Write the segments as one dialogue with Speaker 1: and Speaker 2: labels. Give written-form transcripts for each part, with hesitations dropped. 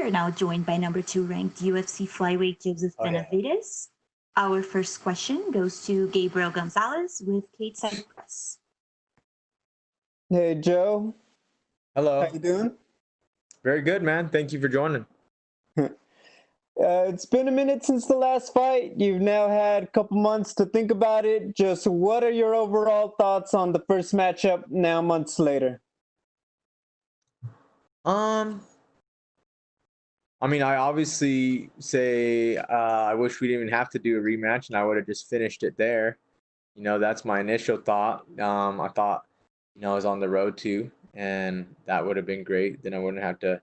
Speaker 1: are now joined by number 2 ranked UFC flyweight Joseph
Speaker 2: Oh yeah.
Speaker 1: Benavidez. Our first question goes to Gabriel Gonzalez with Kate Cypress.
Speaker 3: Hey Joe, how
Speaker 2: Hello.
Speaker 3: you doing?
Speaker 2: Very good, man. Thank you for joining.
Speaker 3: It's been a minute since the last fight. You've now had a couple months to think about it. Just what are your overall thoughts on the first matchup now months later?
Speaker 2: Um, I mean, I obviously say I wish we didn't even have to do a rematch, and I would have just finished it there. That's my initial thought. I thought, I was on the road too, and that would have been great. Then I wouldn't have to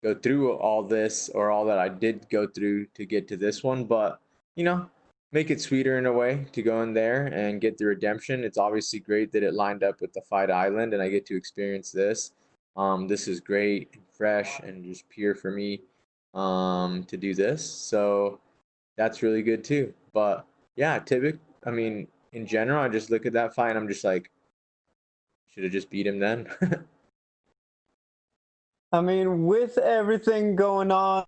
Speaker 2: go through all this or all that I did go through to get to this one. But, you know, make it sweeter in a way to go in there and get the redemption. It's obviously great that it lined up with the Fight Island and I get to experience this. This is great and fresh and just pure for me to do this. So that's really good too. But yeah, I mean, in general, I just look at that fight and I'm just like, should have just beat him then.
Speaker 3: I mean, with everything going on,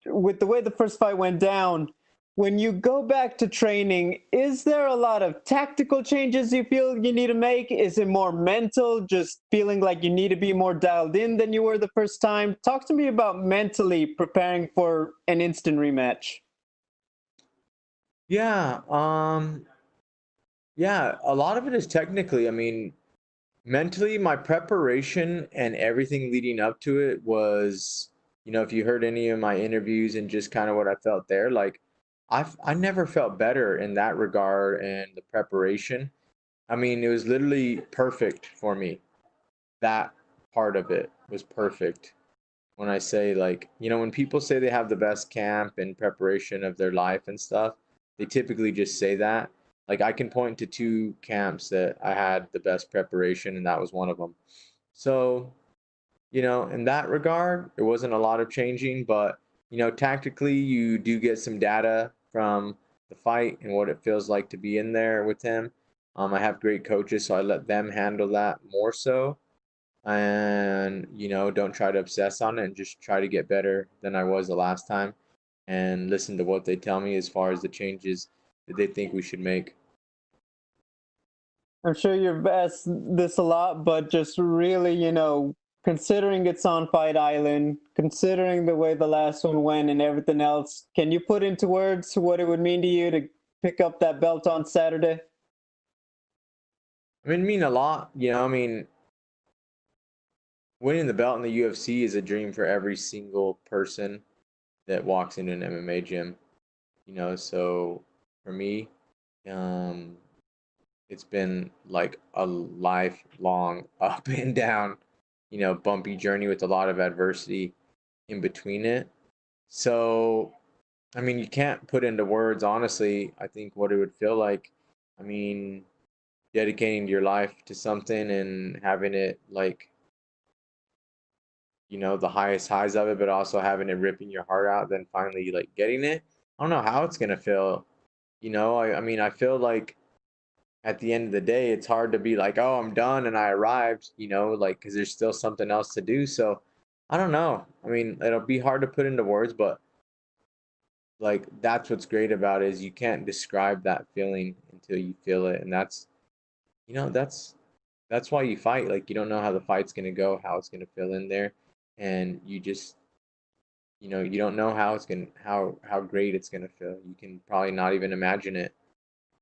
Speaker 3: with the way the first fight went down, when you go back to training, is there a lot of tactical changes you feel you need to make? Is it more mental, just feeling like you need to be more dialed in than you were the first time? Talk to me about mentally preparing for an instant rematch.
Speaker 2: Yeah, yeah, a lot of it is technically. I mean, mentally, my preparation and everything leading up to it was, if you heard any of my interviews and just kind of what I felt there, like I never felt better in that regard and the preparation. I mean, it was literally perfect for me. That part of it was perfect. When I say like, when people say they have the best camp and preparation of their life and stuff, they typically just say that. Like I can point to two camps that I had the best preparation, and that was one of them. So, in that regard, there wasn't a lot of changing, but tactically, you do get some data from the fight and what it feels like to be in there with him. I have great coaches, so I let them handle that more so and don't try to obsess on it and just try to get better than I was the last time and listen to what they tell me as far as the changes that they think we should make.
Speaker 3: I'm sure you've asked this a lot, but just really, considering it's on Fight Island, considering the way the last one went and everything else, can you put into words what it would mean to you to pick up that belt on Saturday?
Speaker 2: I mean a lot, I mean winning the belt in the UFC is a dream for every single person that walks into an MMA gym, so for me, um it's been like a lifelong up and down, bumpy journey with a lot of adversity in between it. So, I mean, you can't put into words, honestly, I think what it would feel like. I mean, dedicating your life to something and having it like, the highest highs of it, but also having it ripping your heart out, then finally like getting it. I don't know how it's gonna feel. I mean, I feel like at the end of the day, it's hard to be like, oh, I'm done and I arrived, like, because there's still something else to do. So I don't know. I mean, it'll be hard to put into words, but like, that's what's great about it is you can't describe that feeling until you feel it. And that's, you know, that's, that's why you fight. Like, you don't know how the fight's going to go, how it's going to feel in there. And you just, you don't know how it's going to, how great it's going to feel. You can probably not even imagine it.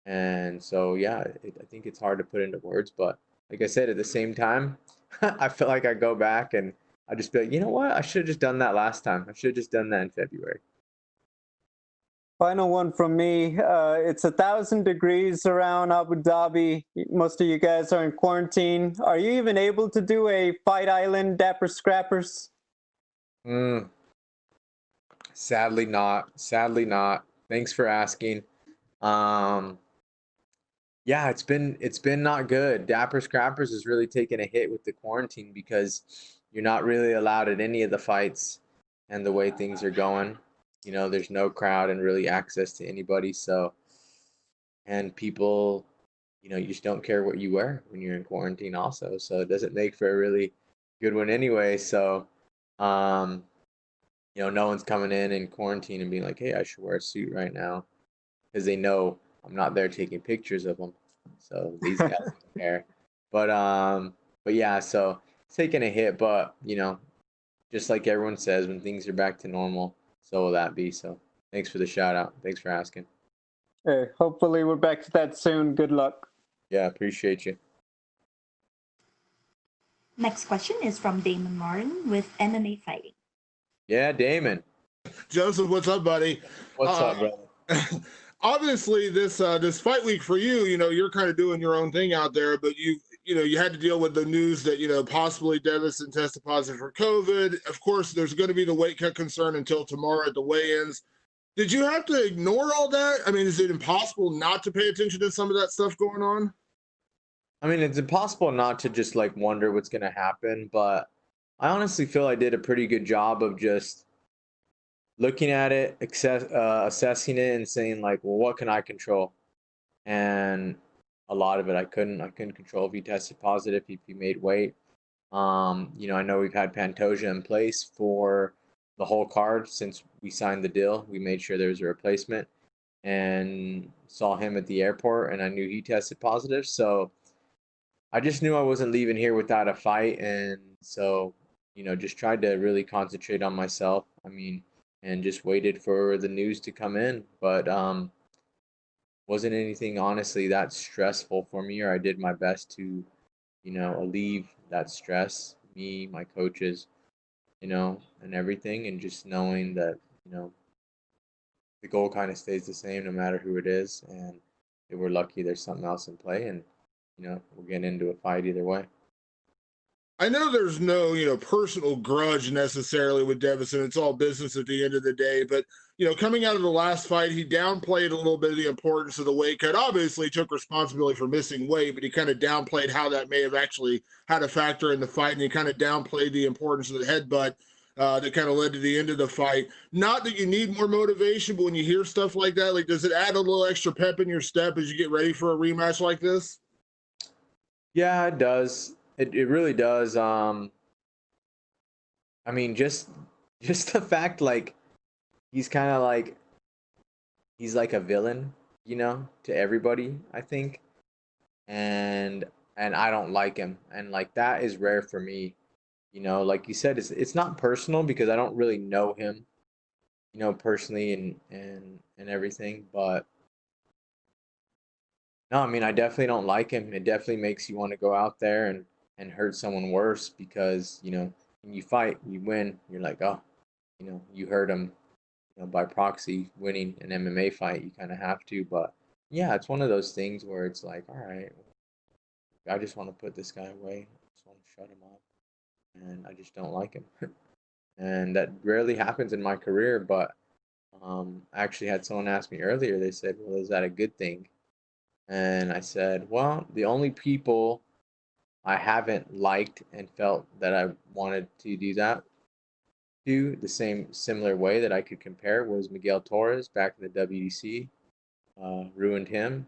Speaker 2: And so, yeah, I think it's hard to put into words, but like I said, at the same time, I feel like I go back and I just be like, you know what? I should have just done that last time. I should have just done that in February.
Speaker 3: Final one from me. It's 1,000 degrees around Abu Dhabi. Most of you guys are in quarantine. Are you even able to do a Fight Island Dapper Scrappers?
Speaker 2: Mm, sadly not. Sadly not. Thanks for asking. Um, yeah, it's been not good. Dapper Scrappers has really taken a hit with the quarantine because you're not really allowed at any of the fights and the way things are going. There's no crowd and really access to anybody. So, and people, you just don't care what you wear when you're in quarantine also. So it doesn't make for a really good one anyway. So, um, no one's coming in quarantine and being like, hey, I should wear a suit right now, because they know I'm not there taking pictures of them. So these guys don't care. But yeah, so it's taking a hit, but just like everyone says, when things are back to normal, so will that be. So thanks for the shout out. Thanks for asking.
Speaker 3: Hey, hopefully we're back to that soon. Good luck.
Speaker 2: Yeah, appreciate you.
Speaker 1: Next question is from Damon Martin with MMA Fighting.
Speaker 2: Yeah, Damon.
Speaker 4: Joseph, what's up, buddy?
Speaker 2: What's up, brother?
Speaker 4: Obviously, this fight week for you, you're kind of doing your own thing out there, but you had to deal with the news that possibly Davison tested positive for COVID. Of course, there's going to be the weight cut concern until tomorrow at the weigh-ins. Did you have to ignore all that? I mean, is it impossible not to pay attention to some of that stuff going on?
Speaker 2: I mean, it's impossible not to just like wonder what's going to happen, but I honestly feel I did a pretty good job of just looking at it, assessing it, and saying like, well, what can I control? And a lot of it I couldn't control. If he tested positive, if he made weight. I know we've had Pantoja in place for the whole card since we signed the deal. We made sure there was a replacement and saw him at the airport, and I knew he tested positive. So I just knew I wasn't leaving here without a fight, and so just tried to really concentrate on myself. I mean, and just waited for the news to come in, but wasn't anything honestly that stressful for me, or I did my best to alleviate that stress, me, my coaches, and everything, and just knowing that the goal kind of stays the same no matter who it is, and if we're lucky there's something else in play, and we'll get into a fight either way.
Speaker 4: I know there's no, personal grudge necessarily with Davison. It's all business at the end of the day. But, coming out of the last fight, he downplayed a little bit of the importance of the weight cut. Obviously, he took responsibility for missing weight, but he kind of downplayed how that may have actually had a factor in the fight. And he kind of downplayed the importance of the headbutt that kind of led to the end of the fight. Not that you need more motivation, but when you hear stuff like that, like, does it add a little extra pep in your step as you get ready for a rematch like this?
Speaker 2: Yeah, it does. It really does. I mean, just the fact like he's kind of like he's like a villain, to everybody, I think. And I don't like him. And like that is rare for me. Like you said, it's not personal because I don't really know him, personally and everything, but no, I mean, I definitely don't like him. It definitely makes you want to go out there and hurt someone worse because, when you fight, you win, you're like, oh, you hurt him, by proxy, winning an MMA fight, you kind of have to. But yeah, it's one of those things where it's like, all right, I just want to put this guy away. I just want to shut him up. And I just don't like him. And that rarely happens in my career. But I actually had someone ask me earlier, they said, well, is that a good thing? And I said, well, the only people I haven't liked and felt that I wanted to do that to the similar way that I could compare was Miguel Torres back in the WDC, ruined him,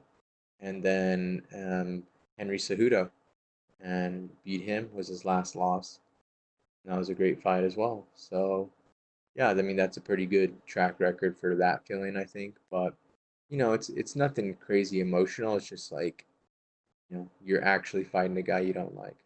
Speaker 2: and then Henry Cejudo, and beat him, was his last loss. And that was a great fight as well. So yeah, I mean that's a pretty good track record for that feeling, I think. But it's nothing crazy emotional. It's just like you're actually fighting a guy you don't like.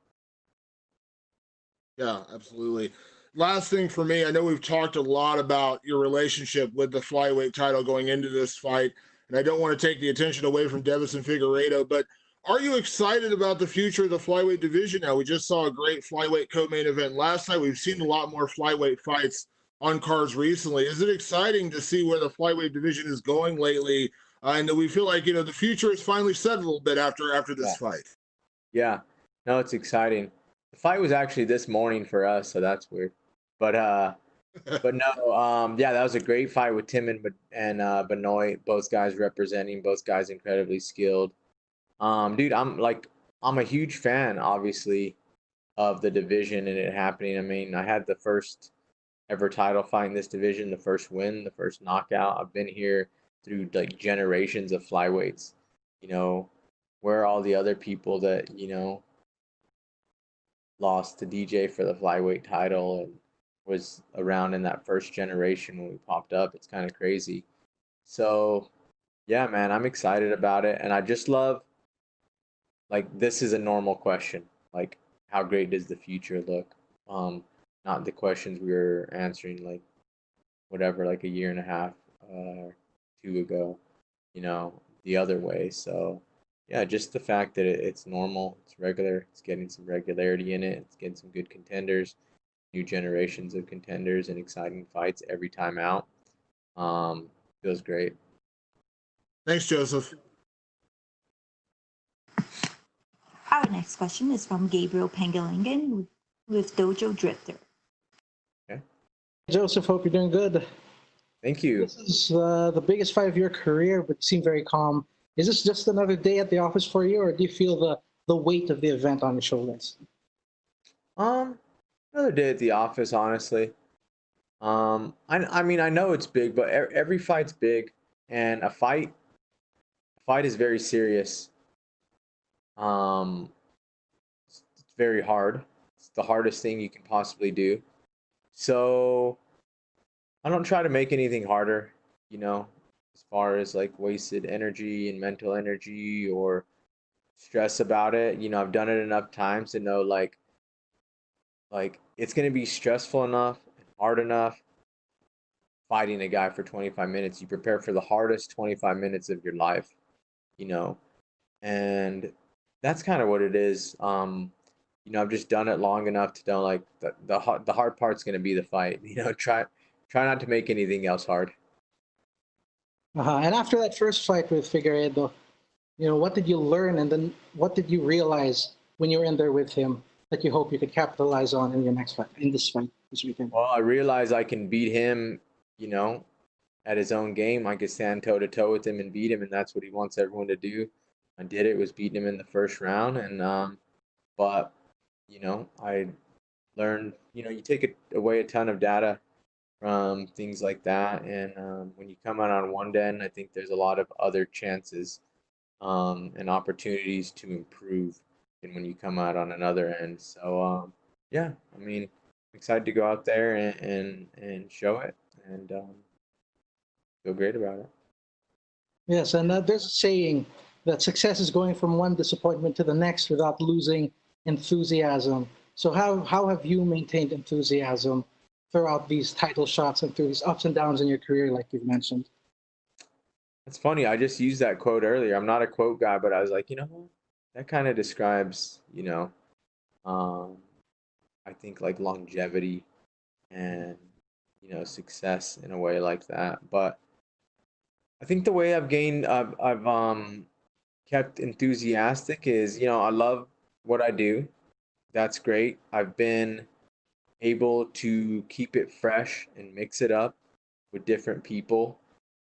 Speaker 4: Yeah, absolutely. Last thing for me, I know we've talked a lot about your relationship with the flyweight title going into this fight, and I don't want to take the attention away from Davison Figueiredo, but are you excited about the future of the flyweight division now? We just saw a great flyweight co-main event last night. We've seen a lot more flyweight fights on cards recently. Is it exciting to see where the flyweight division is going lately? And that we feel like, the future is finally set a little bit after this fight.
Speaker 2: Yeah, no, it's exciting. The fight was actually this morning for us, so that's weird. But no, yeah, that was a great fight with Tim and Benoit, both guys representing, both guys incredibly skilled. Dude, I'm a huge fan, obviously, of the division and it happening. I mean, I had the first ever title fight in this division, the first win, the first knockout. I've been here through like generations of flyweights. Where are all the other people that lost to DJ for the flyweight title, and was around in that first generation when we popped up. It's kind of crazy. So yeah, man, I'm excited about it, and I just love, like, this is a normal question, like, how great does the future look? Not the questions we were answering, like, whatever, like a year and a half, two ago, you know, the other way. So yeah, just the fact that it's normal, it's regular, it's getting some regularity in it, it's getting some good contenders, new generations of contenders, and exciting fights every time out. Um, Feels great.
Speaker 4: Thanks, Joseph.
Speaker 1: Our next question is from Gabriel Pengelingen with Dojo Drifter.
Speaker 2: Okay.
Speaker 5: Joseph, hope you're doing good.
Speaker 2: Thank you.
Speaker 5: This is the biggest fight of your career, but you seem very calm. Is this just another day at the office for you, or do you feel the weight of the event on your shoulders?
Speaker 2: Another day at the office, honestly. I mean, I know it's big, but every fight's big, and a fight is very serious. Um, it's very hard. It's the hardest thing you can possibly do. So I don't try to make anything harder, you know, as far as like wasted energy and mental energy or stress about it. You know, I've done it enough times to know like it's gonna be stressful enough and hard enough fighting a guy for 25 minutes. You prepare for the hardest 25 minutes of your life, you know, and that's kind of what it is. You know, I've just done it long enough to know like the hard part's gonna be the fight. You know, try not to make anything else hard.
Speaker 5: And after that first fight with Figueiredo, what did you learn, and then what did you realize when you were in there with him that you hope you could capitalize on in your next fight, in this fight this weekend?
Speaker 2: Well, I realize I can beat him, you know, at his own game. I could stand toe to toe with him and beat him, and that's what he wants everyone to do. I did it, was beating him in the first round, and but you know, I learned, you know, you take away a ton of data from things like that, and when you come out on one end, I think there's a lot of other chances and opportunities to improve than when you come out on another end. So yeah, I mean, I'm excited to go out there and show it and feel great about it.
Speaker 5: Yes, and there's a saying that success is going from one disappointment to the next without losing enthusiasm. So how have you maintained enthusiasm throughout these title shots and through these ups and downs in your career, like you've mentioned?
Speaker 2: It's funny. I just used that quote earlier. I'm not a quote guy, but I was like, you know what? That kind of describes, you know, um, I think like longevity and, you know, success in a way like that. But I think the way I've kept enthusiastic is, you know, I love what I do. That's great. I've been able to keep it fresh and mix it up with different people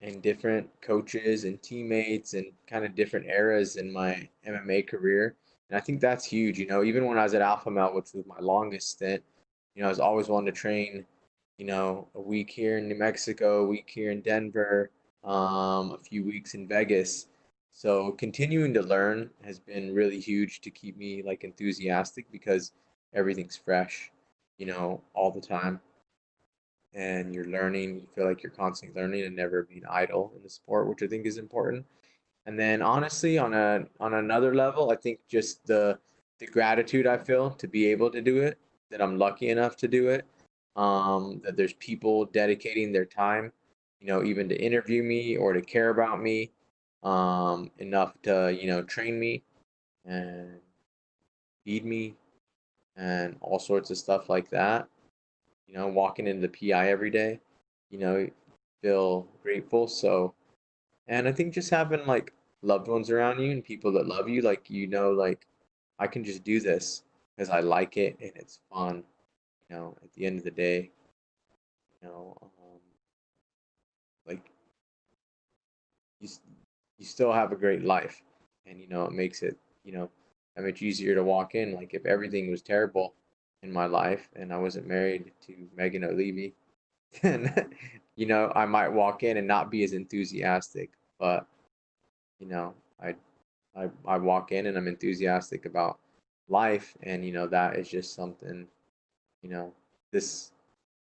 Speaker 2: and different coaches and teammates and kind of different eras in my MMA career. And I think that's huge. You know, even when I was at Alpha Male, which was my longest stint, you know, I was always wanting to train, you know, a week here in New Mexico, a week here in Denver, a few weeks in Vegas. So continuing to learn has been really huge to keep me like enthusiastic because everything's fresh, you know, all the time. And you're learning, you feel like you're constantly learning and never being idle in the sport, which I think is important. And then honestly, on another level, I think just the gratitude I feel to be able to do it, that I'm lucky enough to do it, that there's people dedicating their time, you know, even to interview me or to care about me, enough to, you know, train me and feed me and all sorts of stuff like that. You know, walking into the PI every day, you know, feel grateful. So, and I think just having like loved ones around you and people that love you, like, you know, like I can just do this because I like it and it's fun. You know, at the end of the day, you know, like you, you still have a great life, and you know, it makes it, you know, that much easier to walk in. Like if everything was terrible in my life and I wasn't married to Megan O'Leary, then you know, I might walk in and not be as enthusiastic. But you know, I walk in and I'm enthusiastic about life, and you know, that is just something, you know, this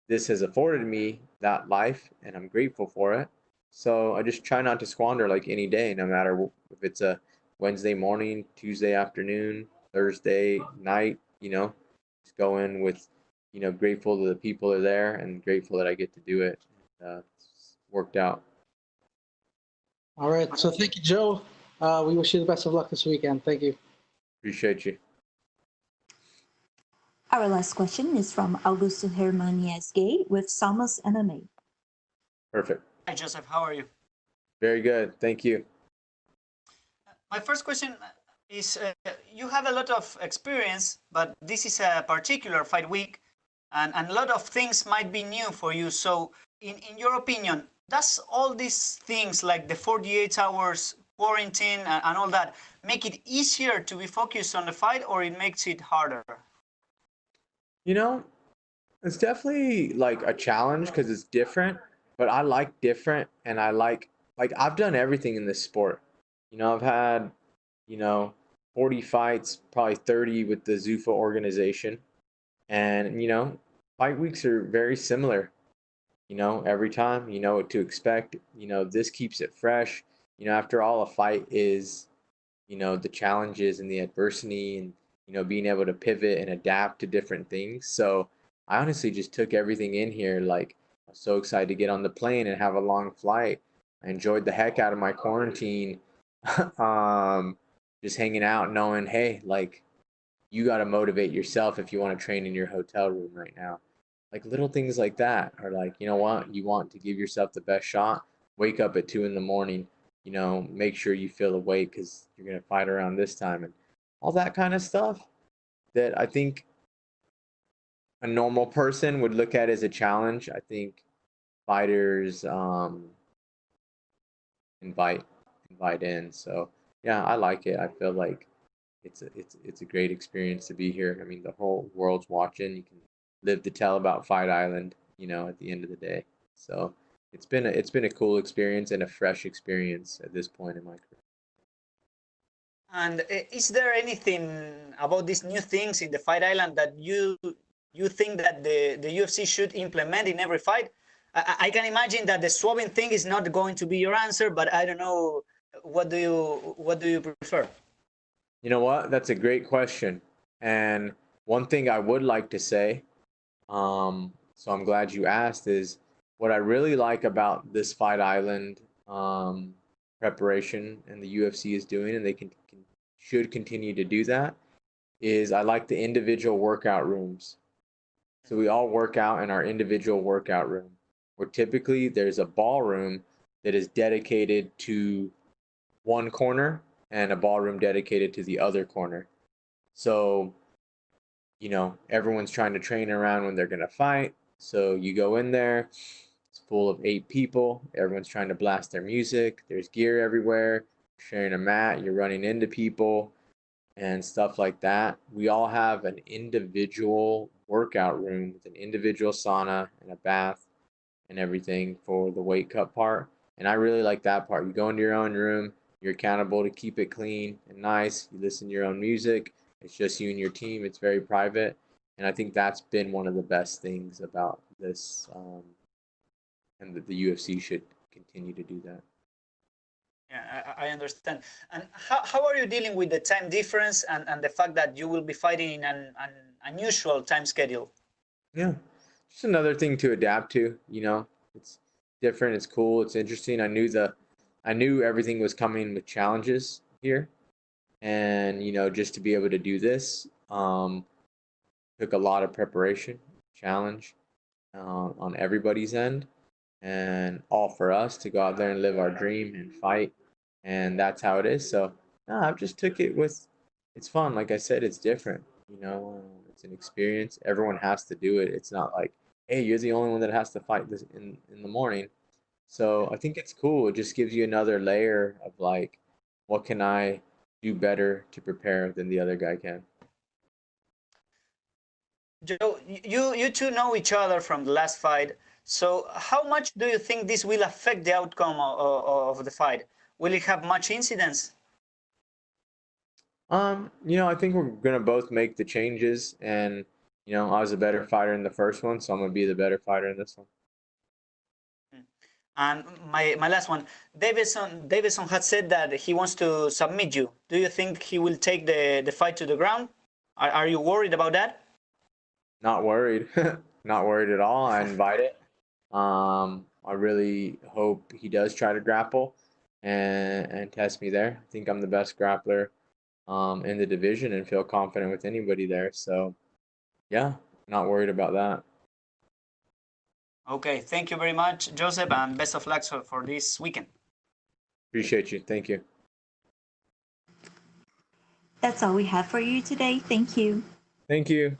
Speaker 2: this has afforded me that life, and I'm grateful for it. So I just try not to squander like any day, no matter if it's a Wednesday morning, Tuesday afternoon, Thursday night, just go in with, grateful that the people are there and grateful that I get to do it. It's worked out.
Speaker 5: All right. So thank you, Joe. We wish you the best of luck this weekend. Thank you.
Speaker 2: Appreciate you.
Speaker 1: Our last question is from Augusto Hermaniez Gay with Somos MMA.
Speaker 2: Perfect.
Speaker 6: Hi, Joseph. How are you?
Speaker 2: Very good. Thank you.
Speaker 6: My first question is, you have a lot of experience, but this is a particular fight week, and a lot of things might be new for you. So in your opinion, does all these things like the 48 hours quarantine and all that make it easier to be focused on the fight, or it makes it harder?
Speaker 2: It's definitely like a challenge because it's different, but I like different, and I like I've done everything in this sport. I've had, 40 fights, probably 30 with the Zuffa organization. And, fight weeks are very similar. Every time, you know what to expect. This keeps it fresh. After all, a fight is, the challenges and the adversity and, being able to pivot and adapt to different things. So I honestly just took everything in here. Like, I was so excited to get on the plane and have a long flight. I enjoyed the heck out of my quarantine. Just hanging out, knowing, hey, like, you got to motivate yourself if you want to train in your hotel room right now. Like, little things like that are like, you know what? You want to give yourself the best shot. Wake up at 2 a.m. Make sure you feel awake because you're going to fight around this time, and all that kind of stuff that I think a normal person would look at as a challenge. I think fighters invite in. So yeah, I like it. I feel like it's a great experience to be here. I mean, the whole world's watching. You can live to tell about Fight Island, at the end of the day. So it's been a cool experience and a fresh experience at this point in my career.
Speaker 6: And is there anything about these new things in the Fight Island that you think that the UFC should implement in every fight? I can imagine that the swabbing thing is not going to be your answer, but I don't know. What do you prefer?
Speaker 2: You know what? That's a great question. And one thing I would like to say, so I'm glad you asked, is what I really like about this Fight Island preparation and the UFC is doing, and they should continue to do that, is I like the individual workout rooms. So we all work out in our individual workout room, where typically there's a ballroom that is dedicated to one corner and a ballroom dedicated to the other corner. So, everyone's trying to train around when they're going to fight. So you go in there, it's full of 8 people. Everyone's trying to blast their music. There's gear everywhere. Sharing a mat, you're running into people and stuff like that. We all have an individual workout room with an individual sauna and a bath and everything for the weight cut part. And I really like that part. You go into your own room, you're accountable to keep it clean and nice. You listen to your own music. It's just you and your team. It's very private. And I think that's been one of the best things about this, and that the UFC should continue to do that.
Speaker 6: Yeah, I understand. And how are you dealing with the time difference and the fact that you will be fighting in an unusual time schedule?
Speaker 2: Yeah, just another thing to adapt to. It's different. It's cool. It's interesting. I knew everything was coming with challenges here, and just to be able to do this took a lot of preparation, challenge on everybody's end, and all for us to go out there and live our dream and fight, and that's how it is. So no, I've just took it with. It's fun. Like I said, it's different. It's an experience. Everyone has to do it. It's not like, hey, you're the only one that has to fight this in the morning. So I think it's cool. It just gives you another layer of like, what can I do better to prepare than the other guy can?
Speaker 6: Joe, you two know each other from the last fight. So how much do you think this will affect the outcome of the fight? Will it have much incidence?
Speaker 2: I think we're gonna both make the changes, and you know, I was a better fighter in the first one, so I'm gonna be the better fighter in this one.
Speaker 6: And my last one, Davison had said that he wants to submit you. Do you think he will take the fight to the ground? Are you worried about that?
Speaker 2: Not worried, not worried at all. I invite it. I really hope he does try to grapple and test me there. I think I'm the best grappler in the division and feel confident with anybody there. So, yeah, not worried about that.
Speaker 6: Okay, thank you very much, Joseph, and best of luck for this weekend.
Speaker 2: Appreciate you. Thank you.
Speaker 1: That's all we have for you today. Thank you.
Speaker 2: Thank you.